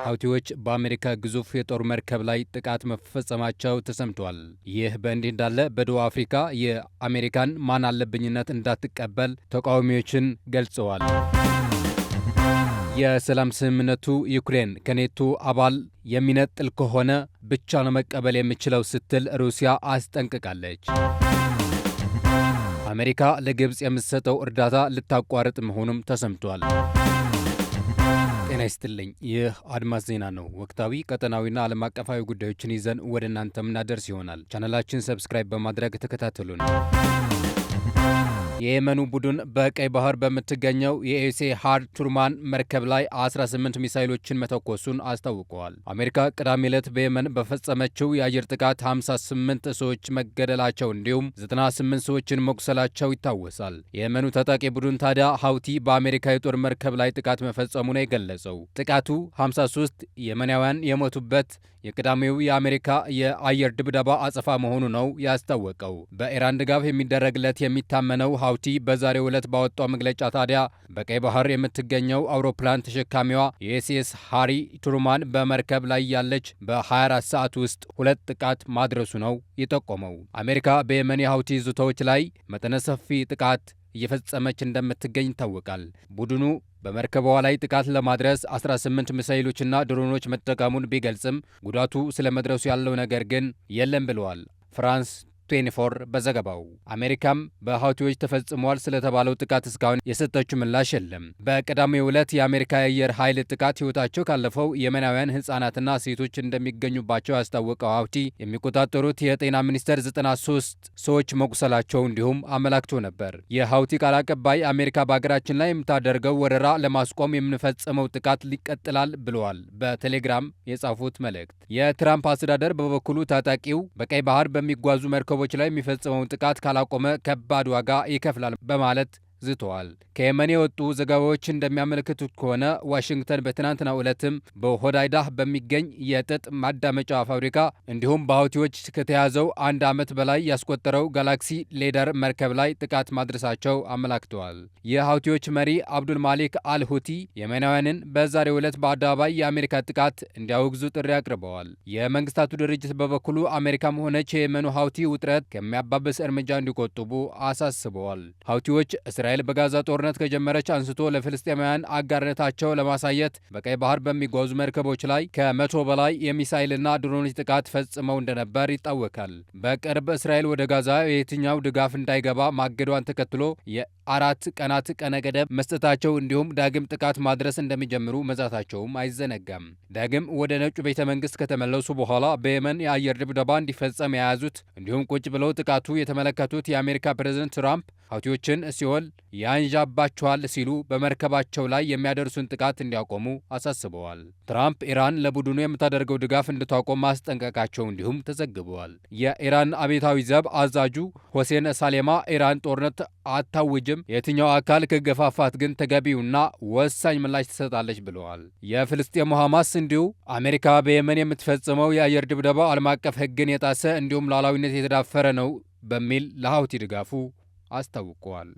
ሀውቲዎች በአሜሪካ ግዙፍ የጦር መርከብ ላይ ጥቃት መፈጸማቸው ተሰምቷል። ይህ በእንዲህ እንዳለ በደቡብ አፍሪካ የአሜሪካን ማን አለብኝነት እንዳትቀበል ተቃዋሚዎችን ገልጸዋል። የሰላም ስምምነቱ ዩክሬን ከኔቶ አባል የሚነጥል ከሆነ ብቻ ነው መቀበል የሚችለው ስትል ሩሲያ አስጠንቅቃለች። አሜሪካ ለግብፅ የምትሰጠው እርዳታ ልታቋርጥ መሆኑም ተሰምቷል። ጤና ይስጥልኝ። ይህ አድማስ ዜና ነው። ወቅታዊ ቀጠናዊና ዓለም አቀፋዊ ጉዳዮችን ይዘን ወደ እናንተ ምናደርስ ይሆናል። ቻናላችን ሰብስክራይብ በማድረግ ተከታተሉን። የየመኑ ቡድን በቀይ ባህር በምትገኘው የኤሴ ሃር ቱርማን መርከብ ላይ 18 ሚሳይሎችን መተኮሱን አስታውቀዋል። አሜሪካ ቅዳሜ ዕለት በየመን በፈጸመችው የአየር ጥቃት 58 ሰዎች መገደላቸው እንዲሁም 98 ሰዎችን መቁሰላቸው ይታወሳል። የየመኑ ታጣቂ ቡድን ታዲያ ሀውቲ በአሜሪካ የጦር መርከብ ላይ ጥቃት መፈጸሙ ነው የገለጸው። ጥቃቱ 53 የመናውያን የሞቱበት የቅዳሜው የአሜሪካ የአየር ድብደባ አጸፋ መሆኑ ነው ያስታወቀው። በኢራን ድጋፍ የሚደረግለት የሚታመነው ሀውቲ በዛሬው ዕለት ባወጣው መግለጫ ታዲያ በቀይ ባህር የምትገኘው አውሮፕላን ተሸካሚዋ የኤስኤስ ሃሪ ቱርማን በመርከብ ላይ ያለች በ24 ሰዓት ውስጥ 2 ጥቃት ማድረሱ ነው የጠቆመው። አሜሪካ በየመን የሀውቲ ይዞታዎች ላይ መጠነ ሰፊ ጥቃት እየፈጸመች እንደምትገኝ ይታወቃል። ቡድኑ በመርከቧ ላይ ጥቃት ለማድረስ 18 ሚሳይሎችና ድሮኖች መጠቀሙን ቢገልጽም ጉዳቱ ስለመድረሱ ያለው ነገር ግን የለም ብለዋል። ፍራንስ 24 በዘገባው አሜሪካም በሀውቲዎች ተፈጽሟል ስለተባለው ጥቃት እስካሁን የሰጠችው ምላሽ የለም። በቀዳሚው ዕለት የአሜሪካ የአየር ኃይል ጥቃት ሕይወታቸው ካለፈው የመናውያን ሕፃናትና ሴቶች እንደሚገኙባቸው ያስታወቀው ሀውቲ የሚቆጣጠሩት የጤና ሚኒስቴር 93 ሰዎች መቁሰላቸው እንዲሁም አመላክቶ ነበር። የሀውቲ ቃል አቀባይ አሜሪካ በሀገራችን ላይ የምታደርገው ወረራ ለማስቆም የምንፈጽመው ጥቃት ይቀጥላል ብለዋል። በቴሌግራም የጻፉት መልእክት የትራምፕ አስተዳደር በበኩሉ ታጣቂው በቀይ ባህር በሚጓዙ መርከቦች ላይ የሚፈጽመውን ጥቃት ካላቆመ ከባድ ዋጋ ይከፍላል በማለት ዝተዋል። ከየመን የወጡ ዘገባዎች እንደሚያመለክቱት ከሆነ ዋሽንግተን በትናንትናው ዕለትም በሆዳይዳህ በሚገኝ የጥጥ ማዳመጫ ፋብሪካ እንዲሁም በሀውቲዎች ከተያዘው 1 ዓመት በላይ ያስቆጠረው ጋላክሲ ሌደር መርከብ ላይ ጥቃት ማድረሳቸው አመላክተዋል። የሀውቲዎች መሪ አብዱል ማሊክ አልሁቲ የመናውያንን በዛሬው ዕለት በአደባባይ የአሜሪካ ጥቃት እንዲያወግዙ ጥሪ አቅርበዋል። የመንግስታቱ ድርጅት በበኩሉ አሜሪካም ሆነች የየመኑ ሀውቲ ውጥረት ከሚያባብስ እርምጃ እንዲቆጥቡ አሳስበዋል። ሀውቲዎች እስራኤል በጋዛ ጦርነት ከጀመረች አንስቶ ለፍልስጤማውያን አጋርነታቸው ለማሳየት በቀይ ባህር በሚጓዙ መርከቦች ላይ ከ100 በላይ የሚሳይልና ድሮኖች ጥቃት ፈጽመው እንደነበር ይታወቃል። በቅርብ እስራኤል ወደ ጋዛ የየትኛው ድጋፍ እንዳይገባ ማገዷን ተከትሎ የ4 ቀናት ቀነ ገደብ መስጠታቸው እንዲሁም ዳግም ጥቃት ማድረስ እንደሚጀምሩ መዛታቸውም አይዘነጋም። ዳግም ወደ ነጩ ቤተ መንግስት ከተመለሱ በኋላ በየመን የአየር ድብደባ እንዲፈጸም የያዙት እንዲሁም ቁጭ ብለው ጥቃቱ የተመለከቱት የአሜሪካ ፕሬዝደንት ትራምፕ ሀውቲዎችን ሲኦል ያንዣባቸዋል ሲሉ በመርከባቸው ላይ የሚያደርሱን ጥቃት እንዲያቆሙ አሳስበዋል። ትራምፕ ኢራን ለቡድኑ የምታደርገው ድጋፍ እንድታቆም ማስጠንቀቃቸው እንዲሁም ተዘግበዋል። የኢራን አብዮታዊ ዘብ አዛዡ ሆሴን ሳሌማ ኢራን ጦርነት አታውጅም፣ የትኛው አካል ከገፋፋት ግን ተገቢውና ወሳኝ ምላሽ ትሰጣለች ብለዋል። የፍልስጤሙ ሐማስ እንዲሁ አሜሪካ በየመን የምትፈጽመው የአየር ድብደባ ዓለም አቀፍ ሕግን የጣሰ እንዲሁም ሉዓላዊነት የተዳፈረ ነው በሚል ለሀውቲ ድጋፉ አስታውቀዋል።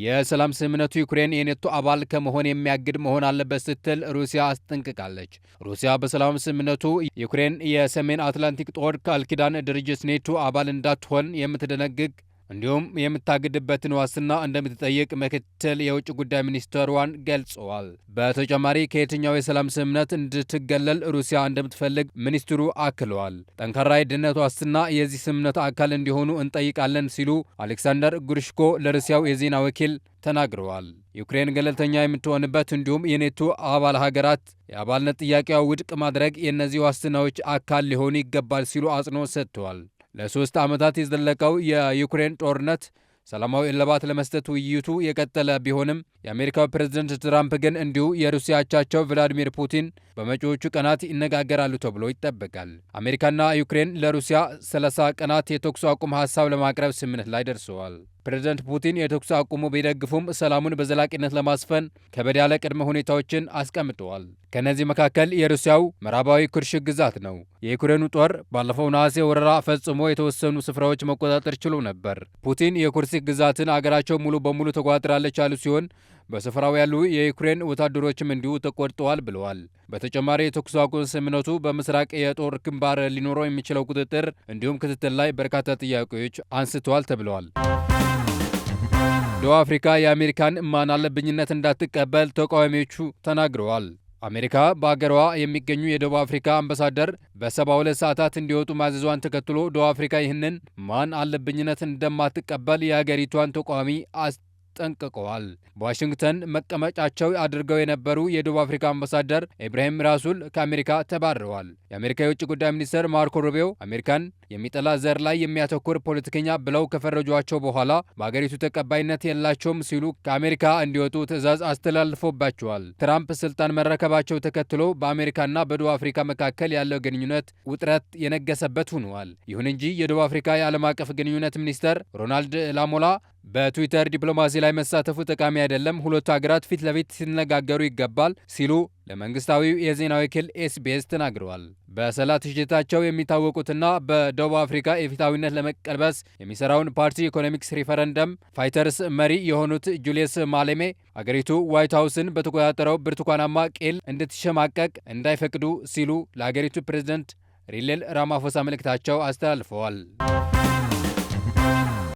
የሰላም ስምምነቱ ዩክሬን የኔቶ አባል ከመሆን የሚያግድ መሆን አለበት ስትል ሩሲያ አስጠንቅቃለች። ሩሲያ በሰላም ስምምነቱ ዩክሬን የሰሜን አትላንቲክ ጦር ቃል ኪዳን ድርጅት ኔቶ አባል እንዳትሆን የምትደነግግ እንዲሁም የምታግድበትን ዋስትና እንደምትጠይቅ ምክትል የውጭ ጉዳይ ሚኒስትሯን ገልጸዋል። በተጨማሪ ከየትኛው የሰላም ስምምነት እንድትገለል ሩሲያ እንደምትፈልግ ሚኒስትሩ አክለዋል። ጠንካራ የደህንነት ዋስትና የዚህ ስምምነት አካል እንዲሆኑ እንጠይቃለን ሲሉ አሌክሳንደር ጉርሽኮ ለሩሲያው የዜና ወኪል ተናግረዋል። ዩክሬን ገለልተኛ የምትሆንበት እንዲሁም የኔቶ አባል ሀገራት የአባልነት ጥያቄዋ ውድቅ ማድረግ የእነዚህ ዋስትናዎች አካል ሊሆኑ ይገባል ሲሉ አጽንኦት ሰጥተዋል። ለ3 ዓመታት የዘለቀው የዩክሬን ጦርነት ሰላማዊ እልባት ለመስጠት ውይይቱ የቀጠለ ቢሆንም የአሜሪካው ፕሬዝደንት ትራምፕ ግን እንዲሁ የሩሲያ አቻቸው ቭላዲሚር ፑቲን በመጪዎቹ ቀናት ይነጋገራሉ ተብሎ ይጠበቃል። አሜሪካና ዩክሬን ለሩሲያ 30 ቀናት የተኩስ አቁም ሀሳብ ለማቅረብ ስምምነት ላይ ደርሰዋል። ፕሬዝደንት ፑቲን የተኩስ አቁሙ ቢደግፉም ሰላሙን በዘላቂነት ለማስፈን ከበድ ያለ ቅድመ ሁኔታዎችን አስቀምጠዋል። ከነዚህ መካከል የሩሲያው ምዕራባዊ ኩርሽ ግዛት ነው። የዩክሬኑ ጦር ባለፈው ነሐሴ ወረራ ፈጽሞ የተወሰኑ ስፍራዎች መቆጣጠር ችሎ ነበር። ፑቲን የኩርሲ ግዛትን አገራቸው ሙሉ በሙሉ ተቆጣጥራለች ያሉ ሲሆን በስፍራው ያሉ የዩክሬን ወታደሮችም እንዲሁ ተቆርጠዋል ብለዋል። በተጨማሪ የተኩስ አቁም ስምምነቱ በምስራቅ የጦር ግንባር ሊኖረው የሚችለው ቁጥጥር እንዲሁም ክትትል ላይ በርካታ ጥያቄዎች አንስተዋል ተብለዋል። ደቡብ አፍሪካ የአሜሪካን ማን አለብኝነት እንዳትቀበል ተቃዋሚዎቹ ተናግረዋል። አሜሪካ በአገሯ የሚገኙ የደቡብ አፍሪካ አምባሳደር በ72 ሰዓታት እንዲወጡ ማዘዟን ተከትሎ ደቡብ አፍሪካ ይህንን ማን አለብኝነት እንደማትቀበል የሀገሪቷን ተቃዋሚ ጠንቅቀዋል። በዋሽንግተን መቀመጫቸው አድርገው የነበሩ የደቡብ አፍሪካ አምባሳደር ኢብራሂም ራሱል ከአሜሪካ ተባረዋል። የአሜሪካ የውጭ ጉዳይ ሚኒስትር ማርኮ ሩቢዮ አሜሪካን የሚጠላ ዘር ላይ የሚያተኩር ፖለቲከኛ ብለው ከፈረጇቸው በኋላ በአገሪቱ ተቀባይነት የላቸውም ሲሉ ከአሜሪካ እንዲወጡ ትዕዛዝ አስተላልፎባቸዋል። ትራምፕ ስልጣን መረከባቸው ተከትሎ በአሜሪካና በደቡብ አፍሪካ መካከል ያለው ግንኙነት ውጥረት የነገሰበት ሆኗል። ይሁን እንጂ የደቡብ አፍሪካ የዓለም አቀፍ ግንኙነት ሚኒስትር ሮናልድ ላሞላ በትዊተር ዲፕሎማሲ ላይ መሳተፉ ጠቃሚ አይደለም፣ ሁለቱ ሀገራት ፊት ለፊት ሲነጋገሩ ይገባል ሲሉ ለመንግስታዊው የዜና ወኪል ኤስቢኤስ ተናግረዋል። በሰላት ሽታቸው የሚታወቁትና በደቡብ አፍሪካ የፊታዊነት ለመቀልበስ የሚሰራውን ፓርቲ ኢኮኖሚክስ ሪፈረንደም ፋይተርስ መሪ የሆኑት ጁልየስ ማሌሜ አገሪቱ ዋይት ሀውስን በተቆጣጠረው ብርቱካናማ ቄል እንድትሸማቀቅ እንዳይፈቅዱ ሲሉ ለአገሪቱ ፕሬዝደንት ሪሌል ራማፎሳ መልእክታቸው አስተላልፈዋል።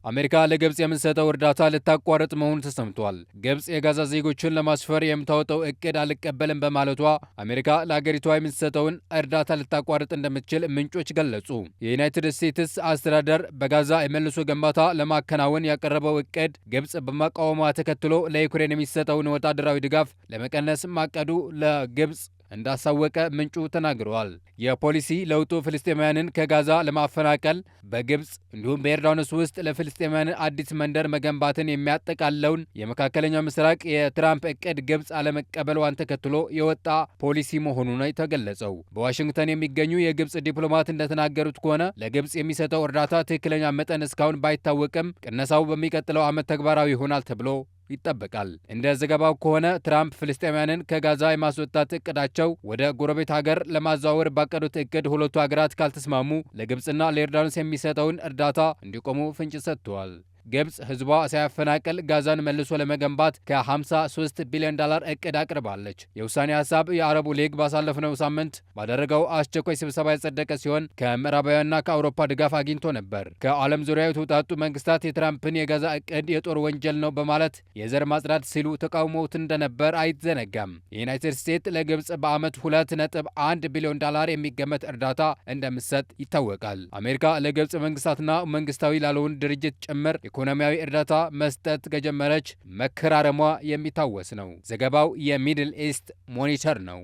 አሜሪካ ለግብጽ የምትሰጠው እርዳታ ልታቋርጥ መሆኑ ተሰምቷል። ግብጽ የጋዛ ዜጎችን ለማስፈር የምታወጣው እቅድ አልቀበልም በማለቷ አሜሪካ ለአገሪቷ የምትሰጠውን እርዳታ ልታቋርጥ እንደምትችል ምንጮች ገለጹ። የዩናይትድ ስቴትስ አስተዳደር በጋዛ የመልሶ ግንባታ ለማከናወን ያቀረበው እቅድ ግብጽ በመቃወሟ ተከትሎ ለዩክሬን የሚሰጠውን ወታደራዊ ድጋፍ ለመቀነስ ማቀዱ ለግብጽ እንዳሳወቀ ምንጩ ተናግረዋል። የፖሊሲ ለውጡ ፍልስጤማውያንን ከጋዛ ለማፈናቀል በግብጽ እንዲሁም በዮርዳኖስ ውስጥ ለፍልስጤማውያን አዲስ መንደር መገንባትን የሚያጠቃልለውን የመካከለኛው ምስራቅ የትራምፕ እቅድ ግብጽ አለመቀበሏን ተከትሎ የወጣ ፖሊሲ መሆኑ ነው የተገለጸው። በዋሽንግተን የሚገኙ የግብጽ ዲፕሎማት እንደተናገሩት ከሆነ ለግብጽ የሚሰጠው እርዳታ ትክክለኛ መጠን እስካሁን ባይታወቅም ቅነሳው በሚቀጥለው ዓመት ተግባራዊ ይሆናል ተብሎ ይጠበቃል። እንደ ዘገባው ከሆነ ትራምፕ ፍልስጤማውያንን ከጋዛ የማስወጣት እቅዳቸው ወደ ጎረቤት ሀገር ለማዘዋወር ባቀዱት እቅድ ሁለቱ ሀገራት ካልተስማሙ ለግብጽና ለዮርዳኖስ የሚሰጠውን እርዳታ እንዲቆሙ ፍንጭ ሰጥተዋል። ግብጽ ህዝቧ ሳያፈናቅል ጋዛን መልሶ ለመገንባት ከ53 ቢሊዮን ዶላር እቅድ አቅርባለች። የውሳኔ ሀሳብ የአረቡ ሊግ ባሳለፍነው ሳምንት ባደረገው አስቸኳይ ስብሰባ ያጸደቀ ሲሆን ከምዕራባውያንና ከአውሮፓ ድጋፍ አግኝቶ ነበር። ከዓለም ዙሪያ የተውጣጡ መንግስታት የትራምፕን የጋዛ እቅድ የጦር ወንጀል ነው በማለት የዘር ማጽዳት ሲሉ ተቃውሞት እንደነበር አይዘነጋም። የዩናይትድ ስቴትስ ለግብጽ በዓመት 2.1 ቢሊዮን ዶላር የሚገመት እርዳታ እንደምትሰጥ ይታወቃል። አሜሪካ ለግብጽ መንግስታትና መንግስታዊ ላልሆኑ ድርጅት ጭምር ኢኮኖሚያዊ እርዳታ መስጠት ከጀመረች መከራረሟ የሚታወስ ነው። ዘገባው የሚድል ኢስት ሞኒተር ነው።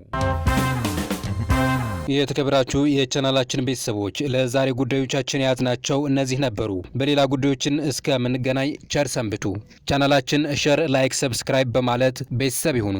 የተከበራችሁ የቻናላችን ቤተሰቦች ለዛሬ ጉዳዮቻችን የያዝናቸው እነዚህ ነበሩ። በሌላ ጉዳዮችን እስከምንገናኝ ቸር ሰንብቱ። ቻናላችን ሸር፣ ላይክ፣ ሰብስክራይብ በማለት ቤተሰብ ይሁኑ።